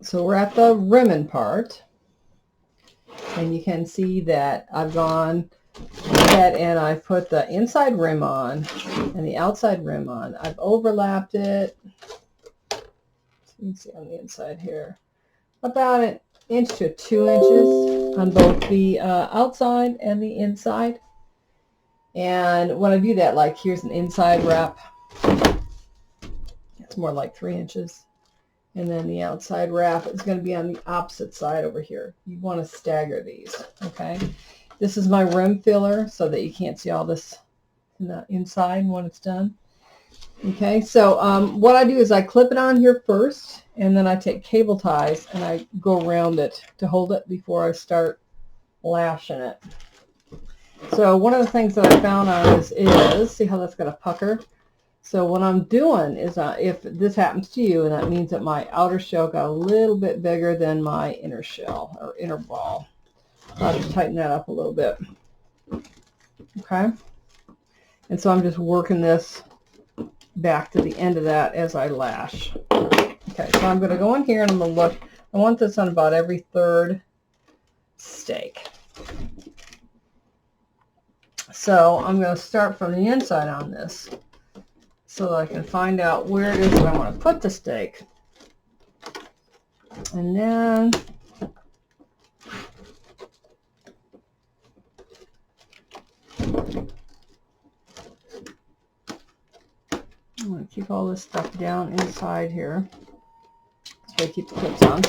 So we're at the rimming part, and you can see that I've gone ahead and I've put the inside rim on and the outside rim on. I've overlapped it. So you can see on the inside here, about an inch to 2 inches on both the outside and the inside. And when I do that, like here's an inside wrap. It's more like 3 inches. And then the outside wrap is going to be on the opposite side over here. You want to stagger these, okay? This is my rim filler so that you can't see all this in the inside when it's done. Okay, so what I do is I clip it on here first, and then I take cable ties and I go around it to hold it before I start lashing it. So one of the things that I found on this is, see how that's got a pucker? So what I'm doing is, if this happens to you, and that means that my outer shell got a little bit bigger than my inner shell, or inner ball. I'll have to tighten that up a little bit. Okay? And so I'm just working this back to the end of that as I lash. Okay, so I'm going to go in here and I'm going to look. I want this on about every third stake. So I'm going to start from the inside on this so that I can find out where it is that I want to put the stake. And then I'm going to keep all this stuff down inside here. So I keep the clips on.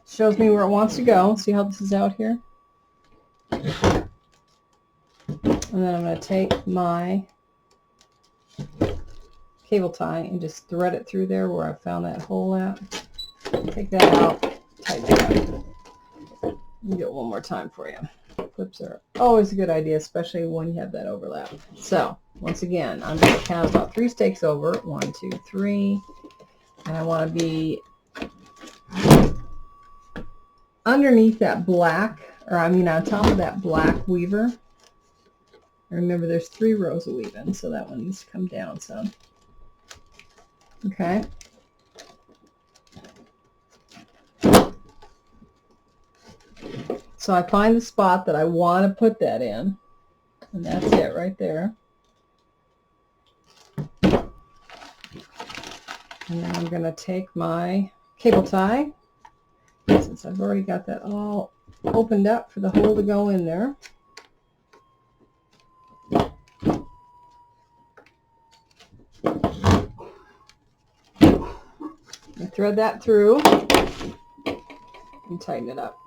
Shows me where it wants to go. See how this is out here? And then I'm going to take my cable tie and just thread it through there where I found that hole at. Take that out, tighten it up. Let me do it one more time for you. Clips are always a good idea, especially when you have that overlap. So, once again, I'm going to count about 3 stakes over. 1, 2, 3. And I want to be underneath that black, or I mean on top of that black weaver. Remember, there's 3 rows of weaving, so that one needs to come down some. Okay. So I find the spot that I want to put that in, and that's it right there. And then I'm going to take my cable tie, since I've already got that all opened up for the hole to go in there. I thread that through and tighten it up.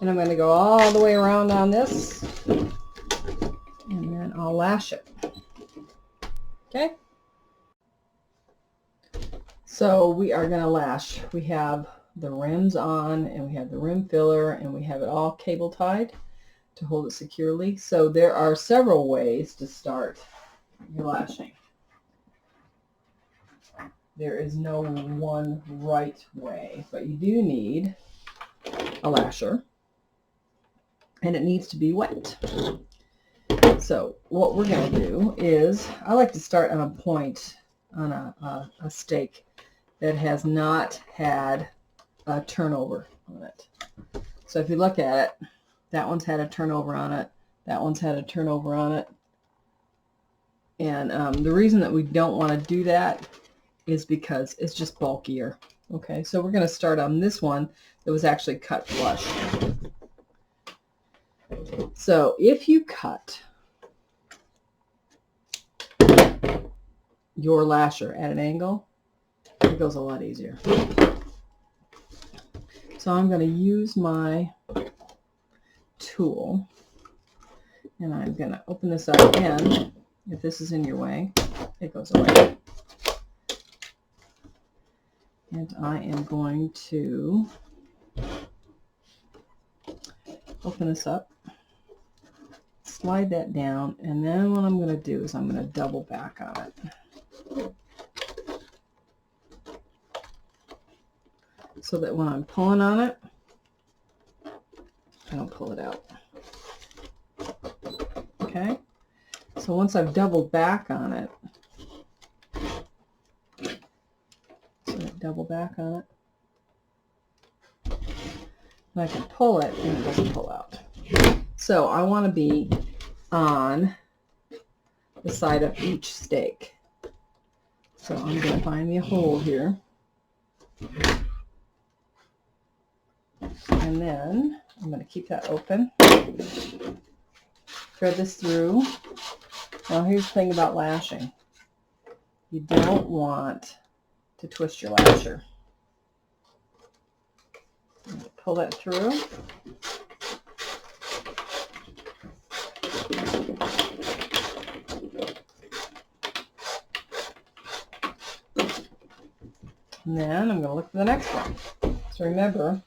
And I'm going to go all the way around on this, and then I'll lash it. Okay? So we are going to lash. We have the rims on, and we have the rim filler, and we have it all cable tied to hold it securely. So there are several ways to start your lashing. There is no one right way, but you do need a lasher, and it needs to be wet. So what we're going to do is, I like to start on a point on a stake that has not had a turnover on it. So if you look at it, that one's had a turnover on it, that one's had a turnover on it. And the reason that we don't want to do that is because it's just bulkier. Okay, so we're going to start on this one that was actually cut flush. So if you cut your lasher at an angle, it goes a lot easier. So I'm going to use my tool, and I'm going to open this up again. If this is in your way, it goes away. And I am going to open this up, slide that down, and then what I'm going to do is I'm going to double back on it, so that when I'm pulling on it, and I'll pull it out. Okay, so once I've doubled back on it, double back on it, and I can pull it and it doesn't pull out. So I want to be on the side of each stake. So I'm going to find me a hole here. And then I'm going to keep that open. Thread this through. Now here's the thing about lashing. You don't want to twist your lasher. Pull that through. And then I'm going to look for the next one. So remember,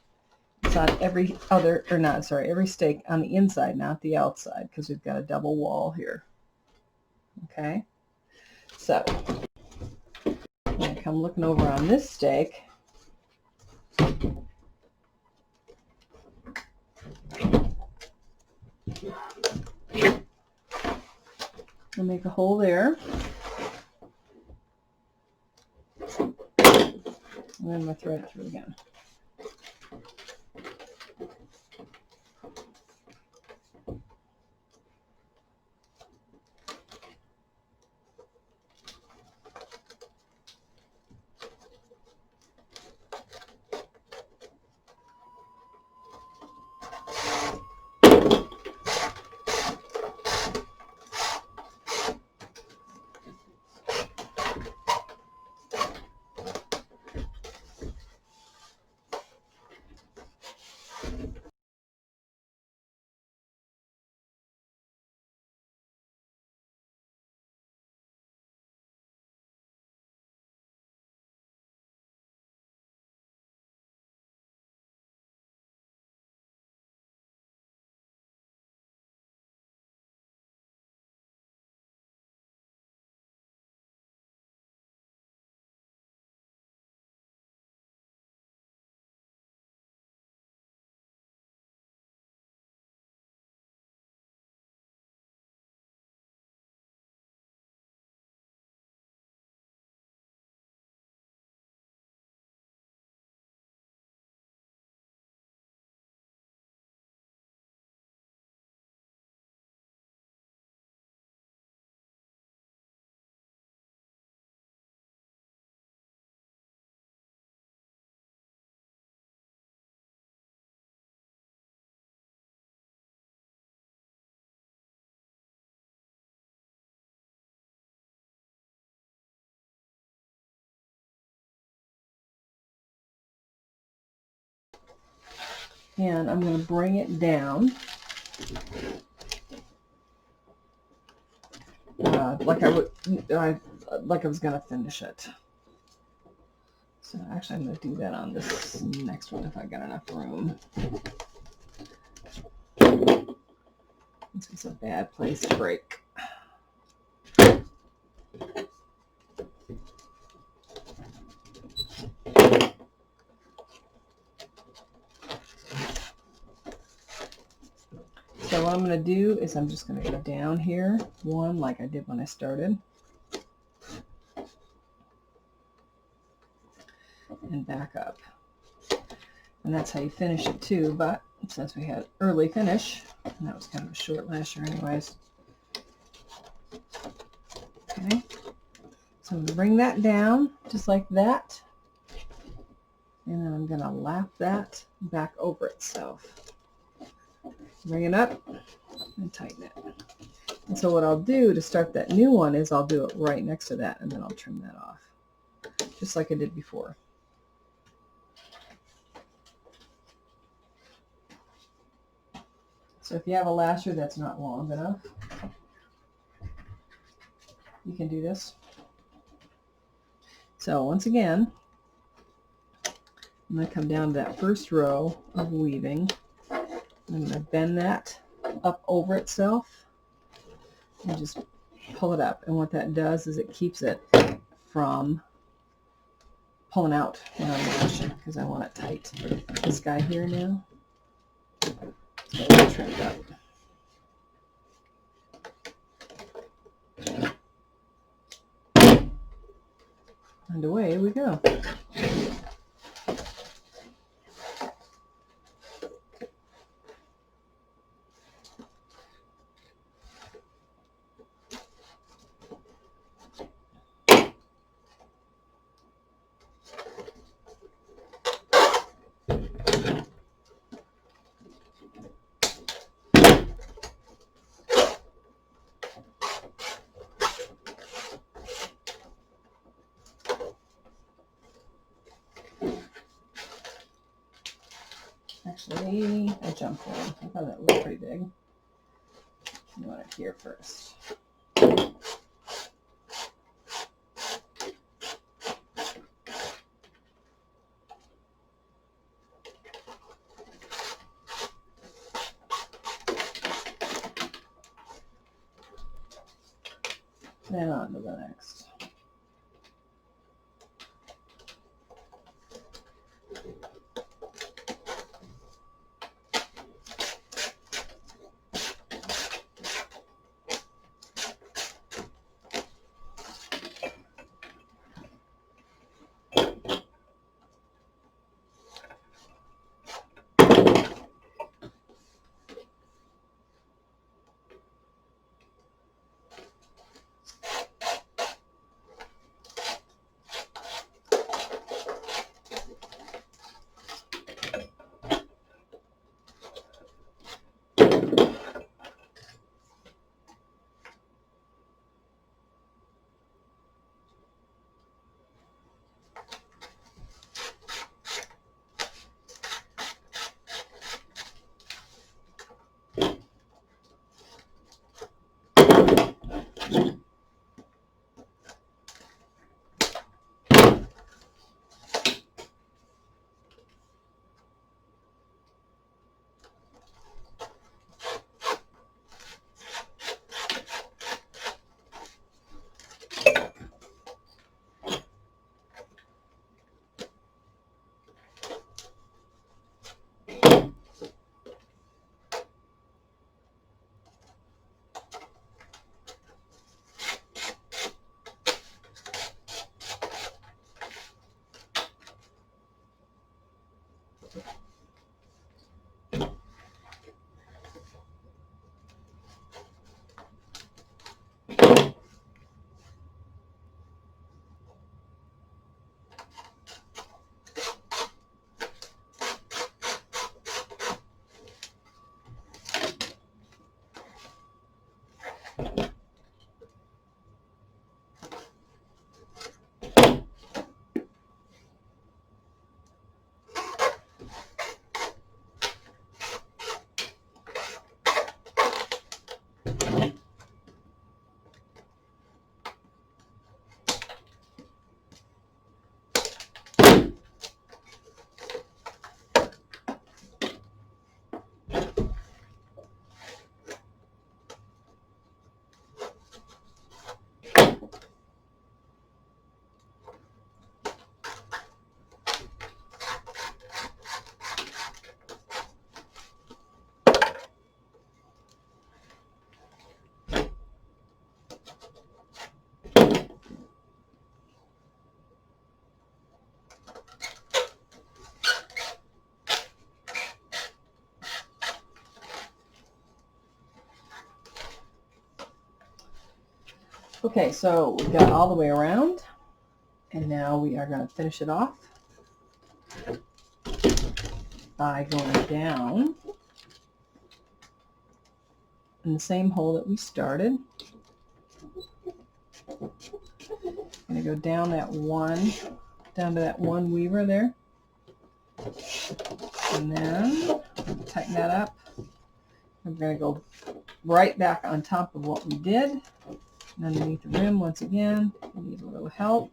it's on every other, or not, sorry, every stake on the inside, not the outside, because we've got a double wall here. Okay? So, I'm going to come looking over on this stake. I'll make a hole there. And then I'm going to thread it through again. And I'm going to bring it down like I was going to finish it. So actually I'm going to do that on this next one if I got enough room. This is a bad place to break. So what I'm going to do is I'm just going to go down here one like I did when I started. And back up. And that's how you finish it too, but since we had early finish, and that was kind of a short lasher anyways. Okay. So I'm going to bring that down just like that. And then I'm going to lap that back over itself. Bring it up and tighten it. And so what I'll do to start that new one is I'll do it right next to that and then I'll trim that off. Just like I did before. So if you have a lasher that's not long enough, you can do this. So once again, I'm going to come down to that first row of weaving. I'm going to bend that up over itself and just pull it up. And what that does is it keeps it from pulling out when I'm lashing because I want it tight. This guy here now. It's all trimmed up. And away we go. Actually, I jumped in. I thought that was pretty big. You want it here first. Then on to the next. Okay, so we got all the way around, and now we are going to finish it off by going down in the same hole that we started. I'm going to go down that one, down to that one weaver there, and then tighten that up. I'm going to go right back on top of what we did. And underneath the rim, once again, you need a little help.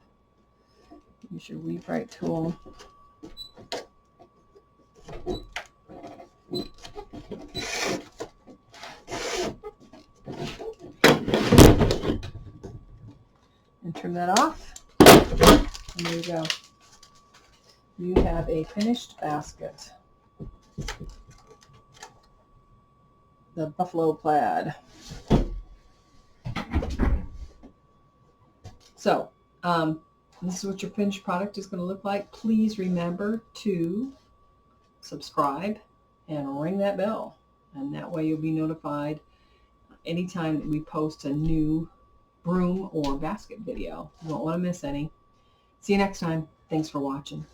Use your weave right tool. And trim that off. And there you go. You have a finished basket. the buffalo plaid. So this is what your finished product is going to look like. Please remember to subscribe and ring that bell, and that way you'll be notified anytime that we post a new broom or basket video. You won't want to miss any. See you next time. Thanks for watching.